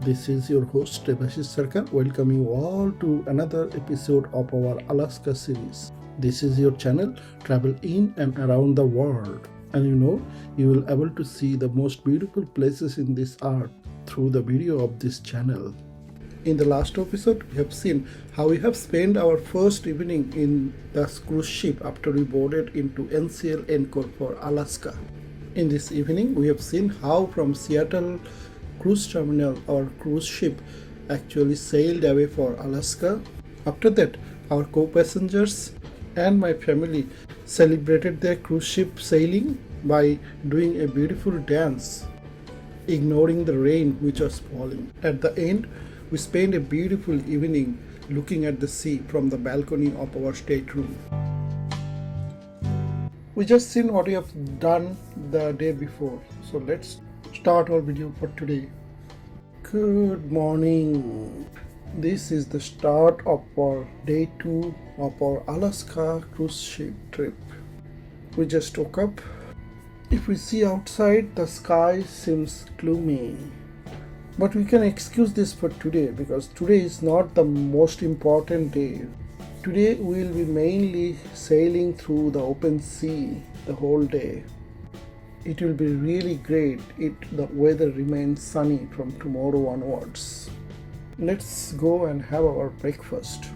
This is your host Devashish Sarkar, welcoming you all to another episode of our Alaska series. This is your channel, travel in and around the world. And you will able to see the most beautiful places in this earth through the video of this channel. In the last episode, we have seen how we have spent our first evening in the cruise ship after we boarded into NCL Encore for Alaska. In this evening, we have seen how from Seattle cruise terminal our cruise ship actually sailed away for Alaska. After that, our co-passengers and my family celebrated their cruise ship sailing by doing a beautiful dance, ignoring the rain which was falling. At the end, we spent a beautiful evening looking at the sea from the balcony of our stateroom. We just seen what we have done the day before, so let's start our video for today. Good morning. This is the start of our day 2 of our Alaska cruise ship trip. We just woke up. If we see outside, the sky seems gloomy. But we can excuse this for today because today is not the most important day. Today we will be mainly sailing through the open sea the whole day. It will be really great if the weather remains sunny from tomorrow onwards. Let's go and have our breakfast.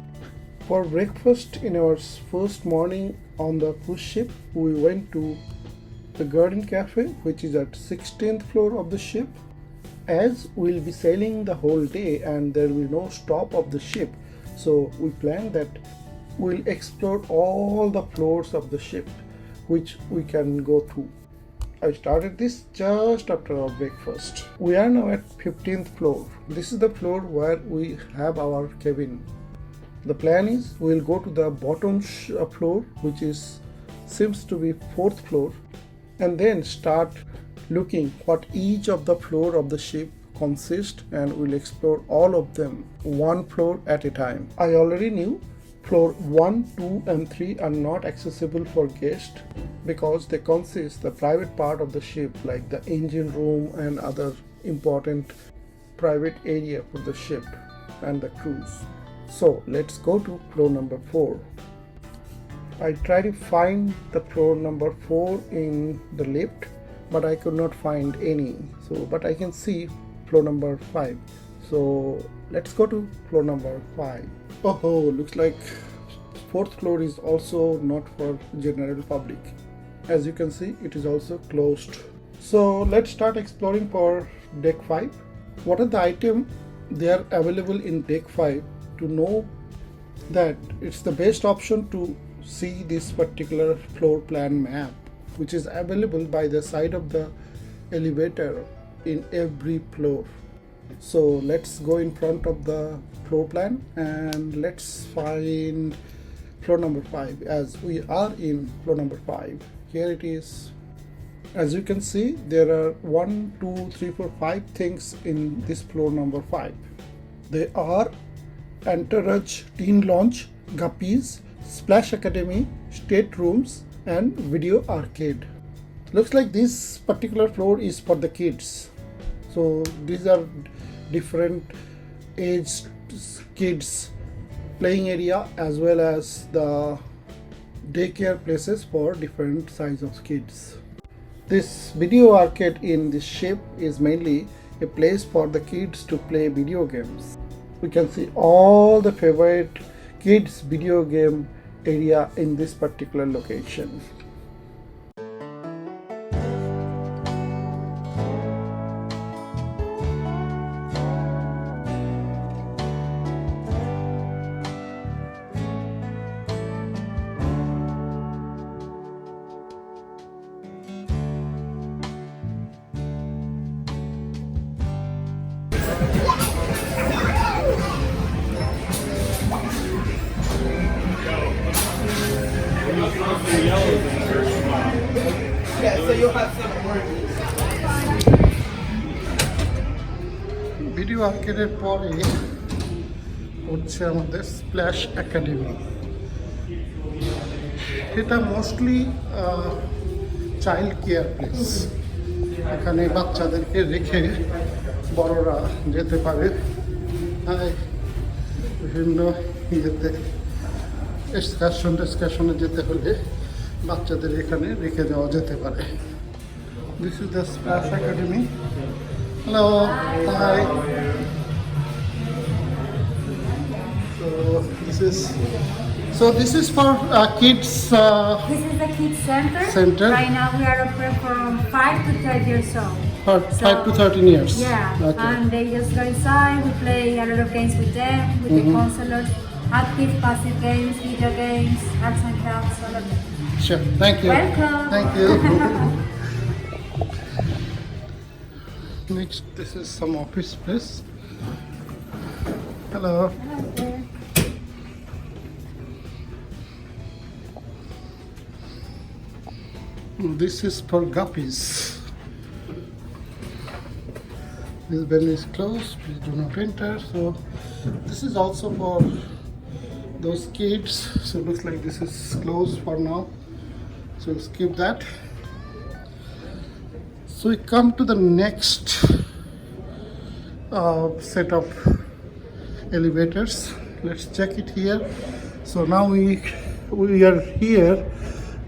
For breakfast in our first morning on the cruise ship, we went to the Garden Cafe, which is at 16th floor of the ship. As we'll be sailing the whole day and there will be no stop of the ship, so we planned that we'll explore all the floors of the ship which we can go through. I started this just after our breakfast. We are now at 15th floor. This is the floor where we have our cabin. The plan is we'll go to the bottom floor, which seems to be 4th floor, and then start looking what each of the floor of the ship consists, and we'll explore all of them one floor at a time. I already knew floor 1, 2 and 3 are not accessible for guests because they consist the private part of the ship, like the engine room and other important private area for the ship and the cruise. So let's go to floor number 4. I tried to find the floor number 4 in the lift, but I could not find any. But I can see floor number 5. So let's go to floor number 5. Oh, looks like 4th floor is also not for general public. As you can see, it is also closed. So let's start exploring for deck 5. What are the items they are available in deck 5 to know that it's the best option to see this particular floor plan map, which is available by the side of the elevator in every floor. So let's go in front of the floor plan and let's find floor number 5, as we are in floor number 5. Here it is. As you can see, there are 1, 2, 3, 4, 5 things in this floor number 5. They are Entourage Teen Lounge, Guppies, Splash Academy, Staterooms and Video Arcade. Looks like this particular floor is for the kids. So these are different age kids playing area as well as the daycare places for different size of kids. This video arcade in this ship is mainly a place for the kids to play video games. We can see all the favorite kids video game area in this particular location. Video আর্কেডের পরে হচ্ছে আমাদের splash academy. এটা mostly child care place. এখানে বাচ্চাদেরকে রেখে বড়রা যেতে পারে। বিভিন্ন ইয়েতে এক্সকারশনে যেতে হলে বাচ্চাদের এখানে রেখে যাওয়া যেতে পারে। This is the splash academy. Hello, hi. So this is for kids. This is the kids Center. Right now we are open from 5 to 13 years old. For 5 to 13 years. Yeah, Okay. and they just go inside. We play a lot of games with them, with the counselors. Active, passive games, video games, arts and crafts, all of them. Sure. Thank you. Welcome. Thank you. Next, this is some office space. Hello. This is for guppies. This bin is closed. Please do not enter. So this is also for those kids. So it looks like this is closed for now. So skip that. So we come to the next set of elevators. Let's check it here. So now we are here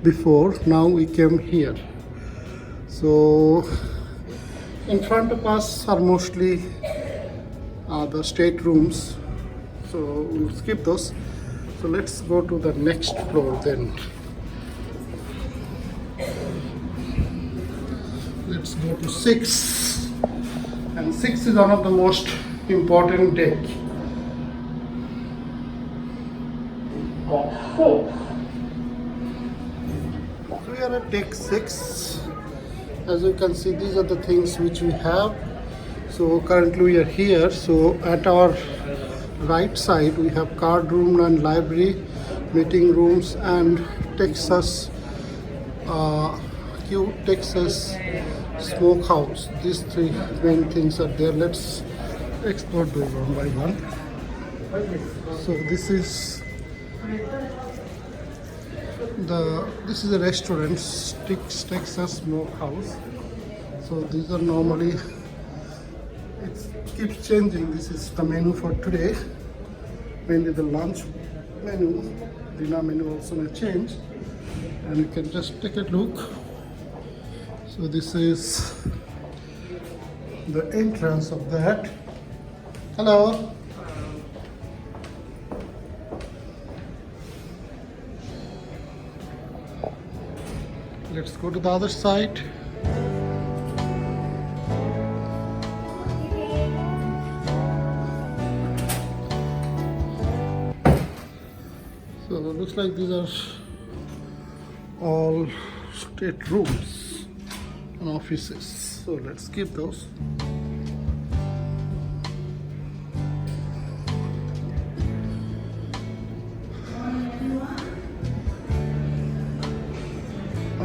before. Now we came here. So in front of us are mostly the staterooms. So we'll skip those. So let's go to the next floor then. Let's go to 6. And 6 is one of the most important deck. We are at deck 6. As you can see, these are the things which we have. So currently we are here. So at our right side we have card room and library, meeting rooms, and Texas smokehouse. These 3 main things are there. Let's explore those one by one. So this is a restaurant, Texas Smokehouse. So these are normally, it keeps changing. This is the menu for today, mainly the lunch menu. Dinner menu also may change, and you can just take a look. So this is the entrance of that. Hello. Let's go to the other side. So it looks like these are all state rooms and offices. So let's skip those.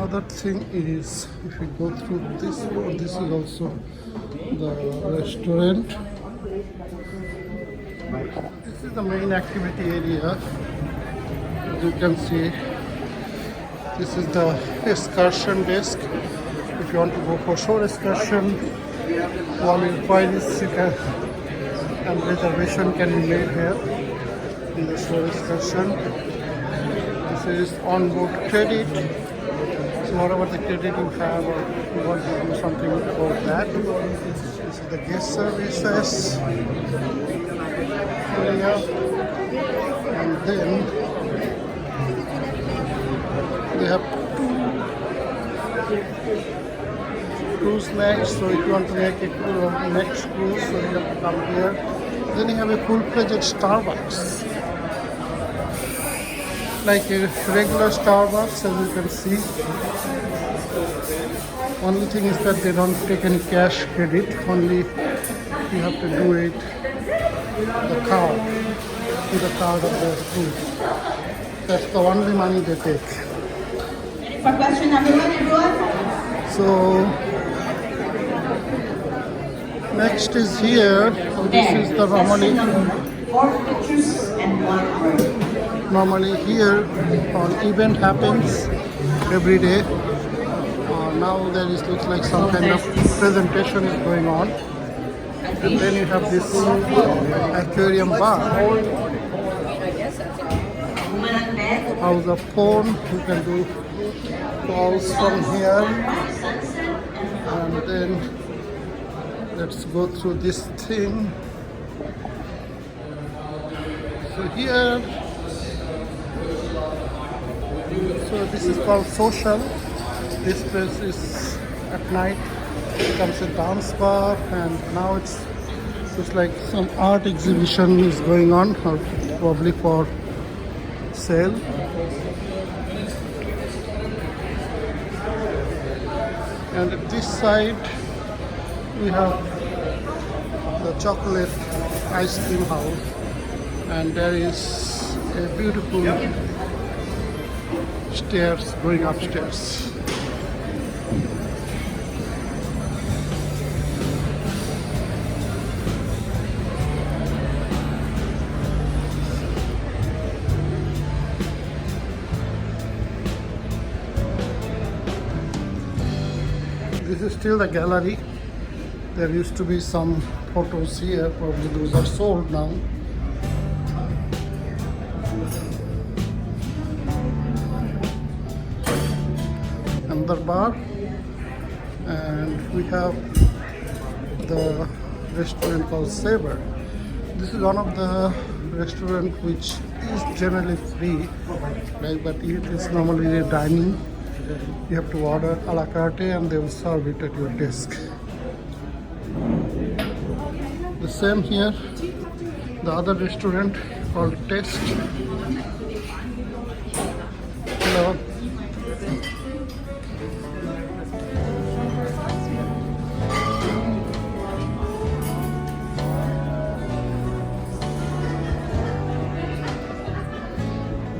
Other thing is, if we go through this door, this is also the restaurant. This is the main activity area. As you can see, this is the excursion desk. If you want to go for shore excursion, all inquiries and reservation can be made here in the shore excursion. This is on-board credit. So whatever the credit you have, or you want to do something about that. This is the guest services area, and then they have 2 cruise legs. So if you want to make a next cruise, so you have to come here. Then you have a full-fledged Starbucks, like a regular Starbucks, as you can see. Only thing is that they don't take any cash credit. Only you have to do it the card to the card of the cruise. That's the only money they take. For question number 1, everyone. So next is here. So this is the normally 4 pictures and 1 word. Normally here an event happens every day on now there is looks like some kind of presentation is going on. And then you have this aquarium bar. House of phone, you can do calls from here. And then let's go through this thing. So here, so this is called social. This place is at night becomes a dance bar, and now it's like some art exhibition is going on, or probably for sale. And at this side we have the chocolate ice cream house, and there is a beautiful stairs going upstairs. This is still the gallery. There used to be some photos here, probably those are sold now. Another bar, and we have the restaurant called Saber. This is one of the restaurants which is generally free, right? But it is normally a dining. You have to order a la carte and they will serve it at your desk. The same here, the other restaurant called Taste. Hello.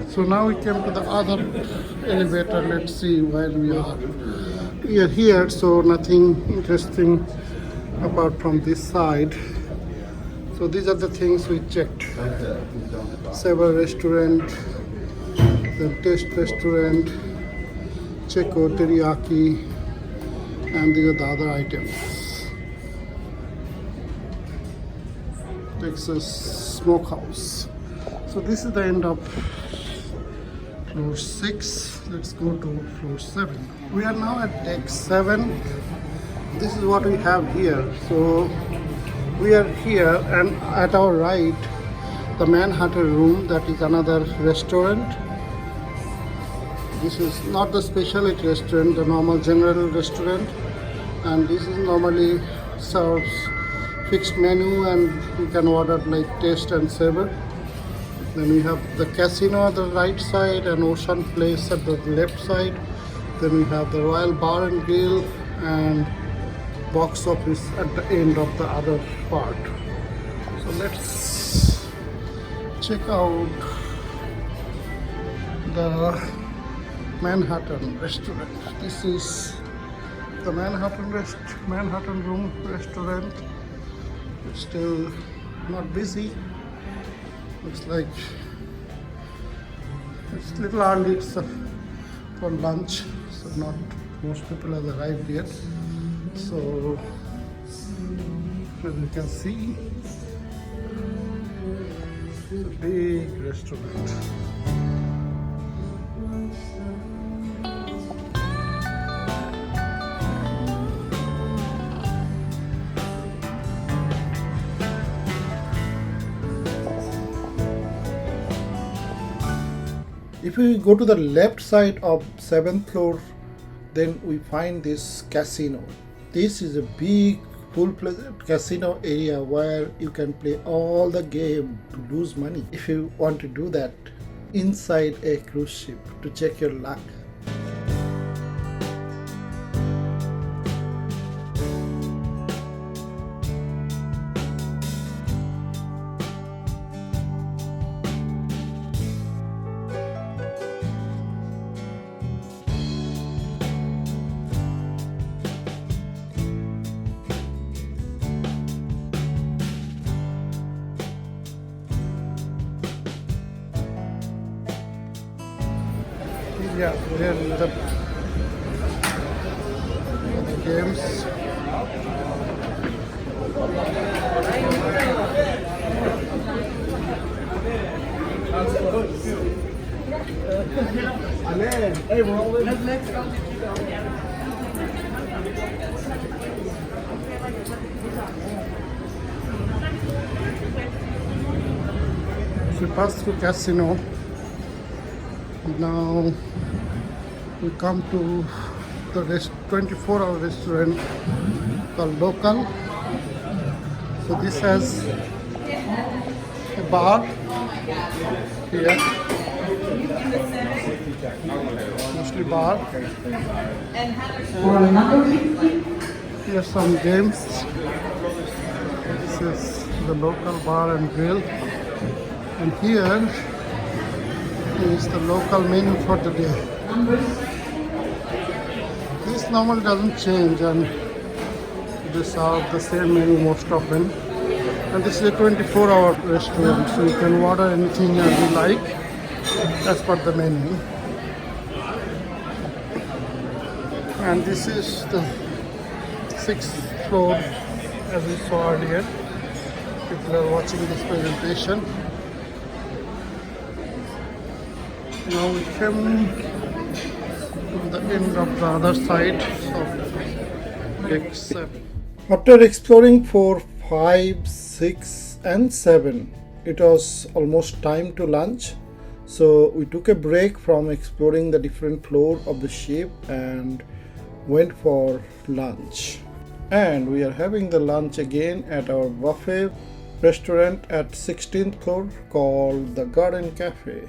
So now we came to the other elevator. Let's see where we are. We are here, so nothing interesting apart from this side. So these are the things we checked. Several restaurant, the Taste restaurant, Checo, teriyaki, and these are the other items. Texas Smokehouse. So this is the end of floor 6. Let's go to floor 7. We are now at deck 7. This is what we have here. So we are here, and at our right, the Manhattan room, that is another restaurant. This is not the specialty restaurant, the normal general restaurant, and this is normally serves fixed menu, and you can order like Taste and Savor. Then we have the casino at the right side and Ocean Place at the left side. Then we have the Royal Bar and Grill and box office at the end of the other part. So let's check out the Manhattan restaurant. This is the Manhattan room restaurant. It's still not busy. Looks like it's a little early. It's for lunch, so not most people have arrived yet. So as you can see, it's a big restaurant. If we go to the left side of 7th floor, then we find this casino. This is a big full-fledged casino area where you can play all the game to lose money. If you want to do that inside a cruise ship to check your luck. Yeah, then games. Hey, rolling. We pass through casino. Now we come to the 24-hour restaurant called Local. So this has a bar here, mostly bar. For number 50, Here's some games. This is the Local bar and grill. And here is the local menu for the day. This normally doesn't change and they serve the same menu most often. And this is a 24-hour restaurant, so you can order anything as you like as per the menu. And this is the 6th floor as we saw earlier. People are watching this presentation. Now we came to the end of the other side of deck 7. After exploring for 5, 6 and 7, it was almost time to lunch. So we took a break from exploring the different floor of the ship and went for lunch. And we are having the lunch again at our buffet restaurant at 16th floor called the Garden Cafe.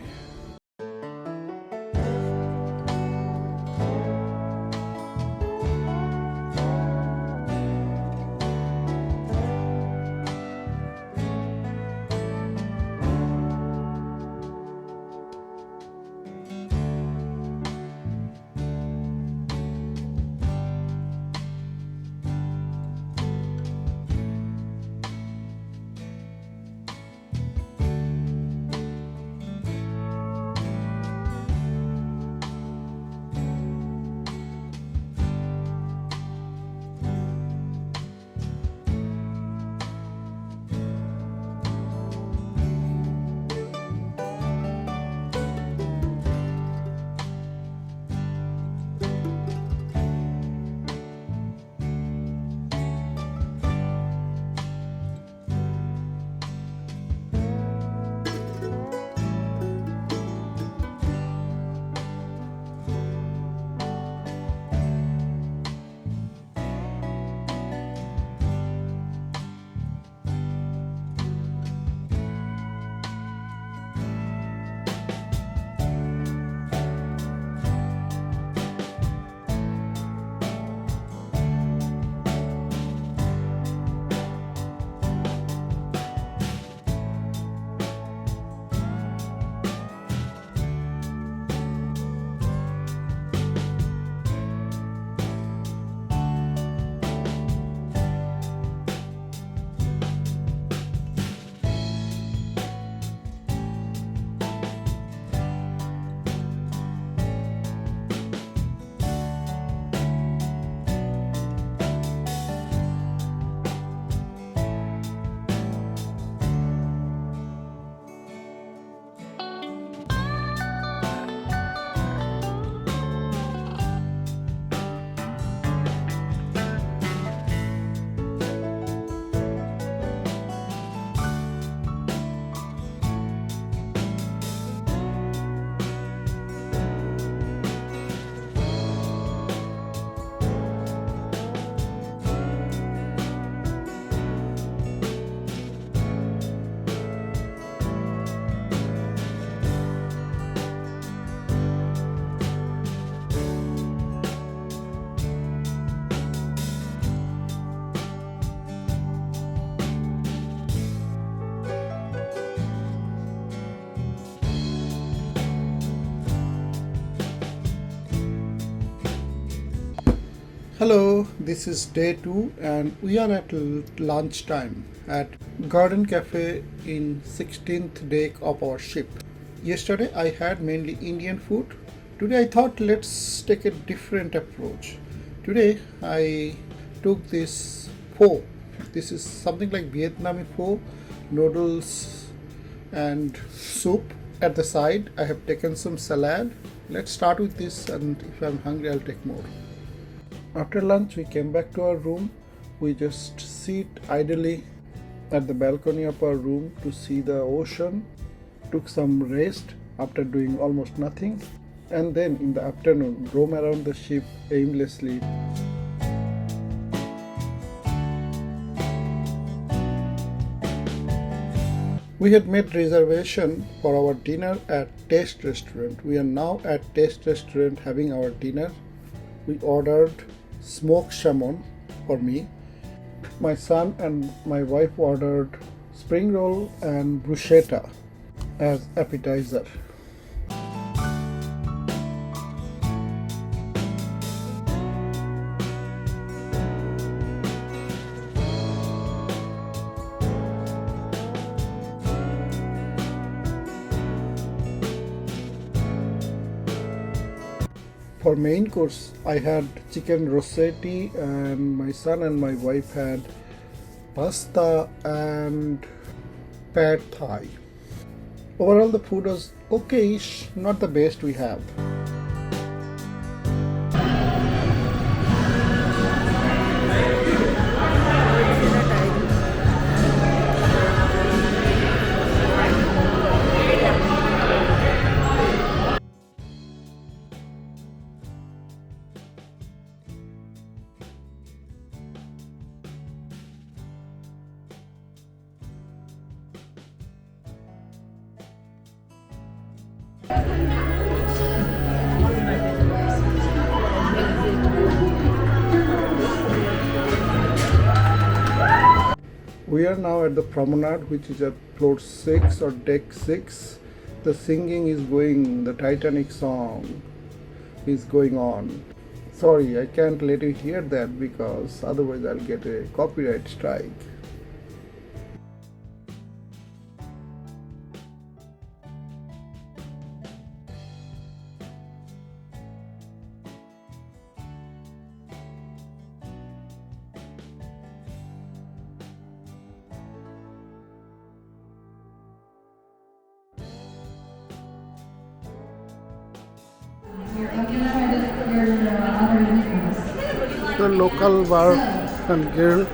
Hello, this is day 2 and we are at lunch time at Garden Cafe in 16th deck of our ship. Yesterday I had mainly Indian food. Today I thought let's take a different approach. Today I took this pho. This is something like Vietnamese pho, noodles and soup. At the side I have taken some salad. Let's start with this, and if I'm hungry I'll take more. After lunch we came back to our room. We just sit idly at the balcony of our room to see the ocean. Took some rest after doing almost nothing, and then in the afternoon roam around the ship aimlessly. We had made reservation for our dinner at Taste Restaurant. We are now at Taste Restaurant having our dinner. We ordered smoked salmon for me. My son and my wife ordered spring roll and bruschetta as appetizer. For main course, I had chicken rossetti, and my son and my wife had pasta and pad thai. Overall, the food was okay-ish, not the best we have. We are now at the promenade, which is at floor 6 or deck 6. The singing is going, the Titanic song is going on. Sorry, I can't let you hear that because otherwise I'll get a copyright strike. The local bar and girl.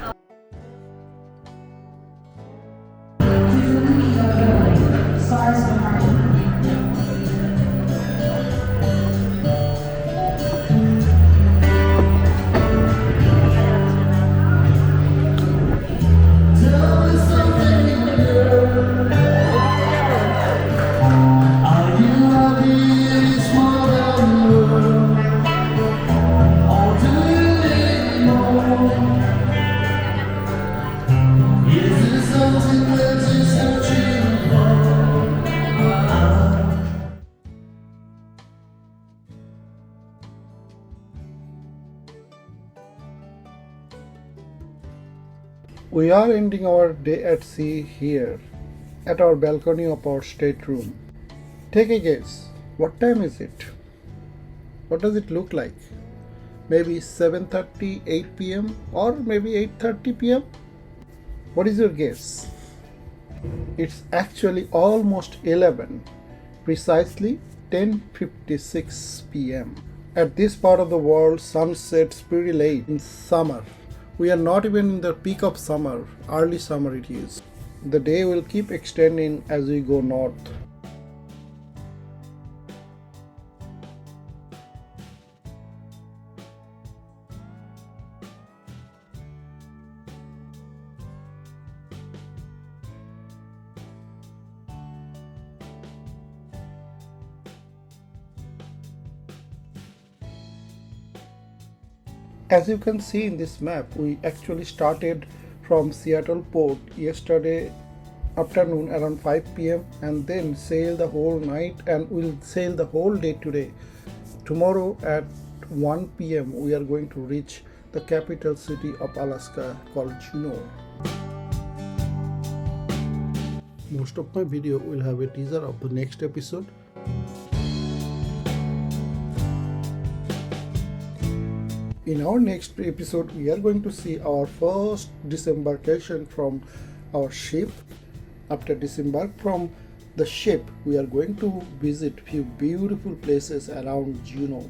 We are ending our day at sea here, at our balcony of our stateroom. Take a guess, what time is it? What does it look like? Maybe 7:30, 8 p.m. or maybe 8:30 p.m.? What is your guess? It's actually almost 11, precisely 10:56 p.m. At this part of the world, sun sets pretty late in summer. We are not even in the peak of summer, early summer it is. The day will keep extending as we go north. As you can see in this map, we actually started from Seattle port yesterday afternoon around 5 p.m. and then sailed the whole night, and we'll sail the whole day today. Tomorrow at 1 p.m. we are going to reach the capital city of Alaska called Juneau. Most of my video will have a teaser of the next episode. In our next episode, we are going to see our first disembarkation from our ship. After disembark from the ship, we are going to visit few beautiful places around Juneau,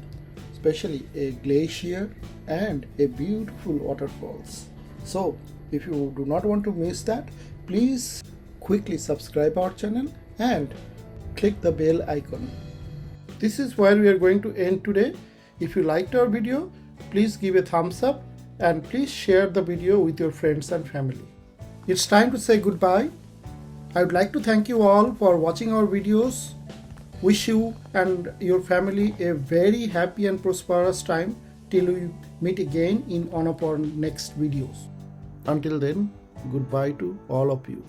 especially a glacier and a beautiful waterfalls. So if you do not want to miss that, please quickly subscribe our channel and click the bell icon. This is where we are going to end today. If you liked our video, please give a thumbs up and please share the video with your friends and family. It's time to say goodbye. I would like to thank you all for watching our videos. Wish you and your family a very happy and prosperous time till we meet again in one of our next videos. Until then, goodbye to all of you.